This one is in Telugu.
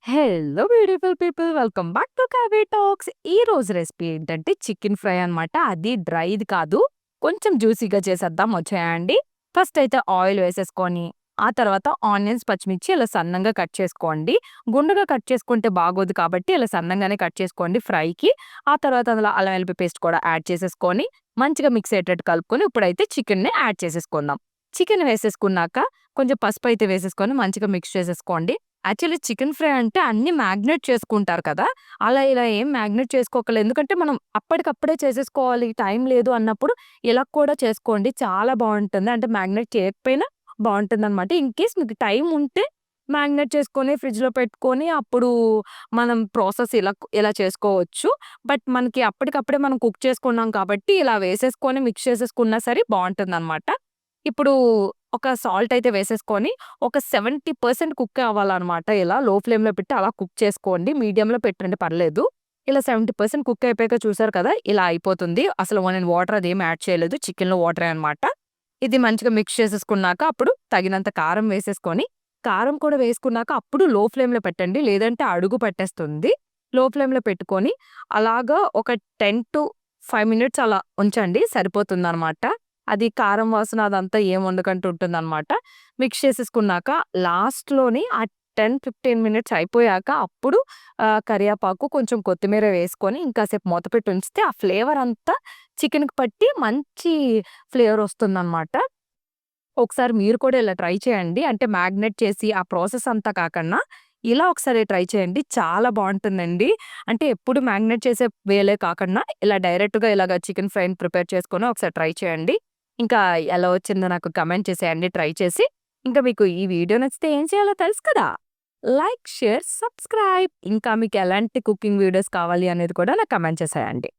Hello beautiful people welcome back to Kavya talks. ఈ రోజు రెసిపీ ఏంటంటే చికెన్ ఫ్రై అన్నమాట. అది డ్రైది కాదు, కొంచెం జ్యూసీగా చేసేద్దాం వచ్చేయండి. ఫస్ట్ అయితే ఆయిల్ వేసేసుకొని ఆ తర్వాత ఆనియన్స్ పచ్చిమిర్చి ఇలా సన్నంగా కట్ చేసుకోండి. గుండుగా కట్ చేసుకుంటే బాగోదు కాబట్టి ఇలా సన్నంగానే కట్ చేసుకోండి ఫ్రైకి. ఆ తర్వాత అందులో అల్లం వెల్లుల్లి పేస్ట్ కూడా యాడ్ చేసేసుకొని మంచిగా మిక్స్ అయ్యేటట్టు కలుపుకొని ఇప్పుడైతే చికెన్ని యాడ్ చేసేసుకుందాం. చికెన్ వేసేసుకున్నాక కొంచెం పసుపు అయితే వేసేసుకొని మంచిగా మిక్స్ చేసేసుకోండి. యాక్చువల్లీ చికెన్ ఫ్రై అంటే అన్నీ మ్యాగ్నేట్ చేసుకుంటారు కదా! అలా ఇలా ఏం మ్యాగ్నేట్ చేసుకోక్కర్లేదు. ఎందుకంటే మనం అప్పటికప్పుడే చేసేసుకోవాలి, టైం లేదు అన్నప్పుడు ఇలా కూడా చేసుకోండి. చాలా బావుంటుంది. అంటే మ్యాగ్నేట్ చేయకపోయినా బావుంటుందనమాట. ఇన్‌కేస్ మీకు టైం ఉంటే మ్యాగ్నేట్ చేసుకొని ఫ్రిడ్జ్‌లో పెట్టుకొని అప్పుడు మనం ప్రాసెస్ ఇలా చేసుకోవచ్చు. బట్ మనకి అప్పటికప్పుడే మనం కుక్ చేసుకున్నాం కాబట్టి ఇలా వేసేసుకొని మిక్స్ చేసేసుకున్నా సరే బావుంటుందనమాట. ఇప్పుడు ఒక సాల్ట్ అయితే వేసేసుకొని ఒక 70% కుక్ అవ్వాలనమాట. ఇలా లో ఫ్లేమ్‌లో పెట్టి అలా కుక్ చేసుకోండి. మీడియంలో పెట్టండి పర్లేదు. ఇలా 70% కుక్ అయిపోయాక చూసారు కదా! ఇలా అయిపోతుంది. అసలు నేను వాటర్ అదేమి యాడ్ చేయలేదు. చికెన్‌లో వాటరే అనమాట. ఇది మంచిగా మిక్స్ చేసేసుకున్నాక అప్పుడు తగినంత కారం వేసేసుకొని, కారం కూడా వేసుకున్నాక అప్పుడు లో ఫ్లేమ్‌లో పెట్టండి. లేదంటే అడుగు పట్టేస్తుంది. లో ఫ్లేమ్‌లో పెట్టుకొని అలాగా ఒక 10-5 మినిట్స్ అలా ఉంచండి సరిపోతుందనమాట. అది కారం వాసన అదంతా ఏం ఉండకంటూ ఉంటుందనమాట. మిక్స్ చేసేసుకున్నాక లాస్ట్‌లోని ఆ 10-15 మినిట్స్ అయిపోయాక అప్పుడు కరివేపాకు, కొంచెం కొత్తిమీర వేసుకొని ఇంకాసేపు మూత పెట్టి ఉంచితే ఆ ఫ్లేవర్ అంతా చికెన్‌కి పట్టి మంచి ఫ్లేవర్ వస్తుందనమాట. ఒకసారి మీరు కూడా ఇలా ట్రై చేయండి. అంటే మ్యాగ్నేట్ చేసి ఆ ప్రాసెస్ అంతా కాకన్నా, ఇలా ఒకసారి ట్రై చేయండి. చాలా బావుంటుందండి. అంటే ఎప్పుడు మ్యాగ్నేట్ చేసే వేలే కాకుండా ఇలా డైరెక్ట్‌గా ఇలాగ చికెన్ ఫ్రైని ప్రిపేర్ చేసుకొని ఒకసారి ట్రై చేయండి. ఇంకా ఎలా వచ్చిందో నాకు కమెంట్ చేసేయండి ట్రై చేసి. ఇంకా మీకు ఈ వీడియో నచ్చితే ఏం చేయాలో తెలుసు కదా! Like, share, subscribe. ఇంకా మీకు ఎలాంటి కుకింగ్ వీడియోస్ కావాలి అనేది కూడా నాకు కమెంట్ చేసేయండి.